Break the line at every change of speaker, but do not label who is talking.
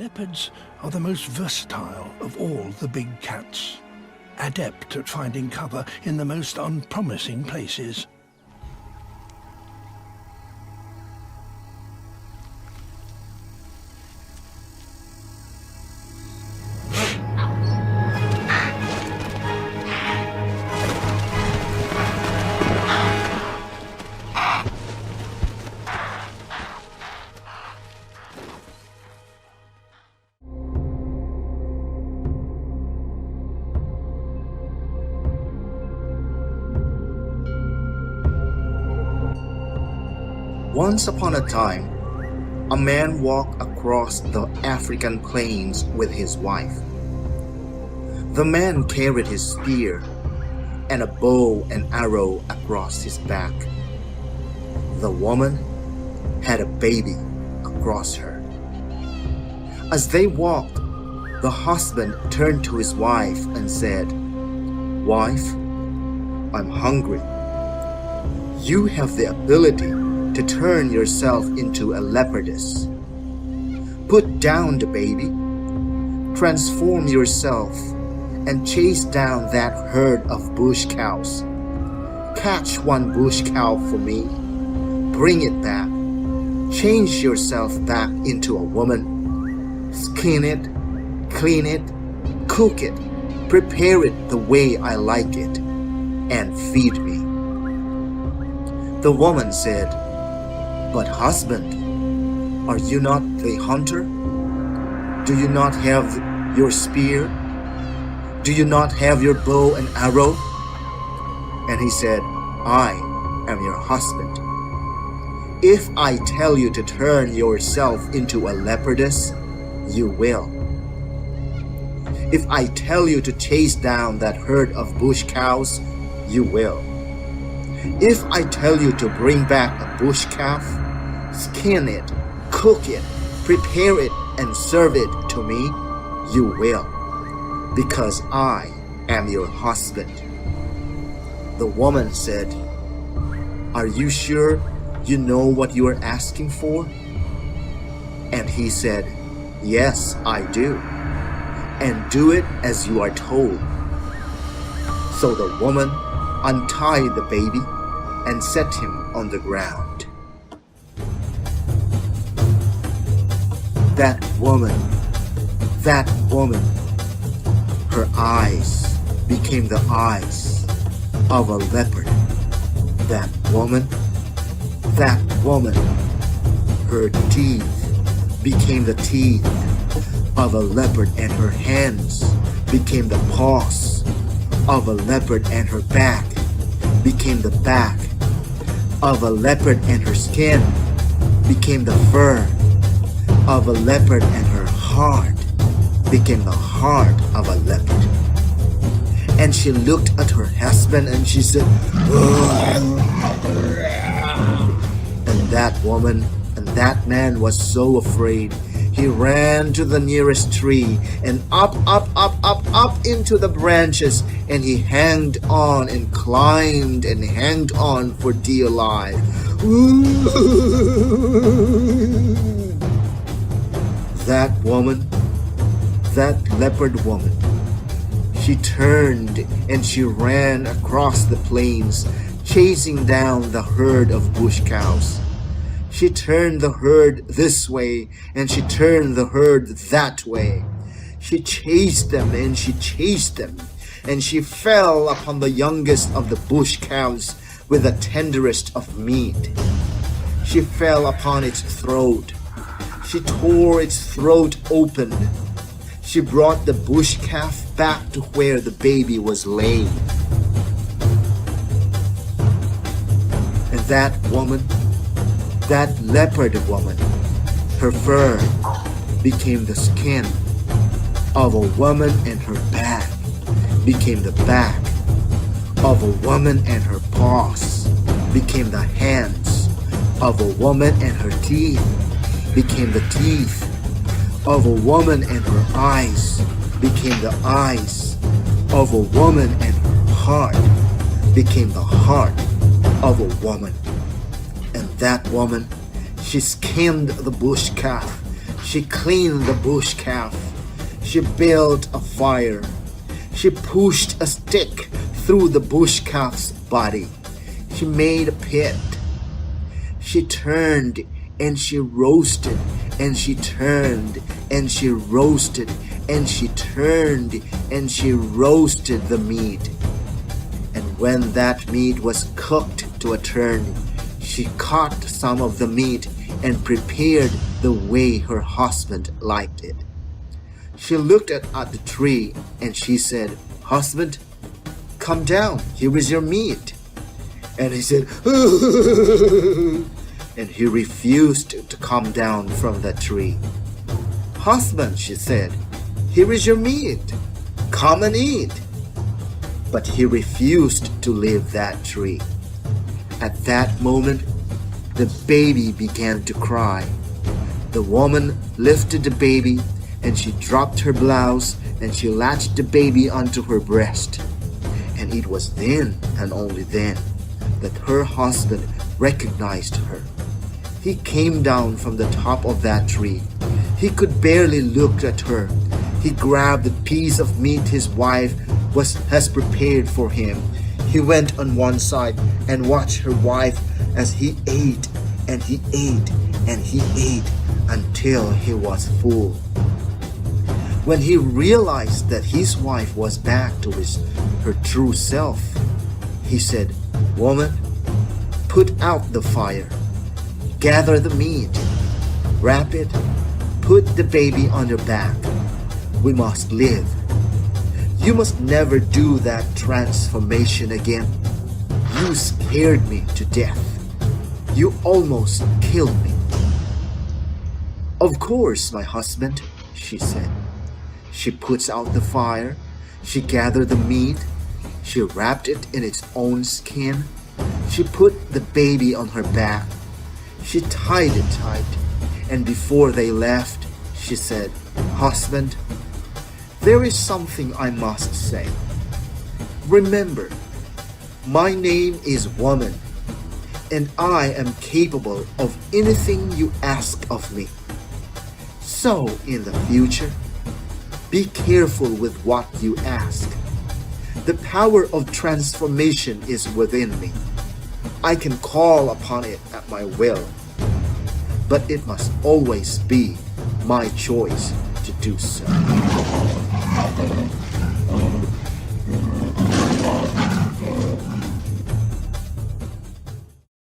Leopards are the most versatile of all the big cats, adept at finding cover in the most unpromising places.
Once upon a time, a man walked across the African plains with his wife. The man carried his spear and a bow and arrow across his back. The woman had a baby across her. As they walked, the husband turned to his wife and said, "Wife, I'm hungry. You have the ability to turn yourself into a leopardess. Put down the baby, transform yourself, and chase down that herd of bush cows. Catch one bush cow for me, bring it back, change yourself back into a woman, skin it, clean it, cook it, prepare it the way I like it, and feed me." The woman said, "But husband, are you not the hunter? Do you not have your spear? Do you not have your bow and arrow?" And he said, "I am your husband. If I tell you to turn yourself into a leopardess, you will. If I tell you to chase down that herd of bush cows, you will. If I tell you to bring back a bush calf, skin it, cook it, prepare it, and serve it to me, you will, because I am your husband." The woman said, "Are you sure you know what you are asking for?" And he said, "Yes, I do, and do it as you are told." So the woman untied the baby and set him on the ground. That woman, her eyes became the eyes of a leopard. That woman, her teeth became the teeth of a leopard, and her hands became the paws of a leopard, and her back became the back of a leopard, and her skin became the fur of a leopard, and her heart became the heart of a leopard. And she looked at her husband and she said, and that woman and that man was so afraid, he ran to the nearest tree and up into the branches, and he hanged on and climbed and hanged on for dear life. That woman, that leopard woman, she turned and she ran across the plains, chasing down the herd of bush cows. She turned the herd this way and she turned the herd that way. She chased them and she chased them, and she fell upon the youngest of the bush cows with the tenderest of meat. She fell upon its throat. She tore its throat open. She brought the bush calf back to where the baby was laying. And that woman, that leopard woman, her fur became the skin of a woman, and her back became the back of a woman, and her paws became the hands of a woman, and her teeth became the teeth of a woman, and her eyes became the eyes of a woman, and her heart became the heart of a woman. And that woman, she skinned the bush calf, She cleaned the bush calf. She built a fire. She pushed a stick through the bush calf's body. She made a pit. She turned and she roasted, and she turned and she roasted, and she turned and she roasted the meat. And when that meat was cooked to a turn, she caught some of the meat and prepared the way her husband liked it. She looked at the tree and she said, "Husband, come down, here is your meat." And he said, and he refused to come down from the tree. "Husband," she said, "here is your meat, come and eat." But he refused to leave that tree. At that moment, the baby began to cry. The woman lifted the baby and she dropped her blouse and she latched the baby onto her breast. And it was then and only then that her husband recognized her. He came down from the top of that tree. He could barely look at her. He grabbed the piece of meat his wife has prepared for him. He went on one side and watched her wife as he ate and he ate and he ate until he was full. When he realized that his wife was back to her true self, he said, "Woman, put out the fire, gather the meat, wrap it, put the baby on your back. We must live. You must never do that transformation again. You scared me to death. You almost killed me." "Of course, my husband," she said. She puts out the fire. She gathered the meat. She wrapped it in its own skin. She put the baby on her back. She tied it tight. And before they left, she said, "Husband, there is something I must say. Remember, my name is woman, and I am capable of anything you ask of me. So in the future, be careful with what you ask. The power of transformation is within me. I can call upon it at my will, but it must always be my choice to do so."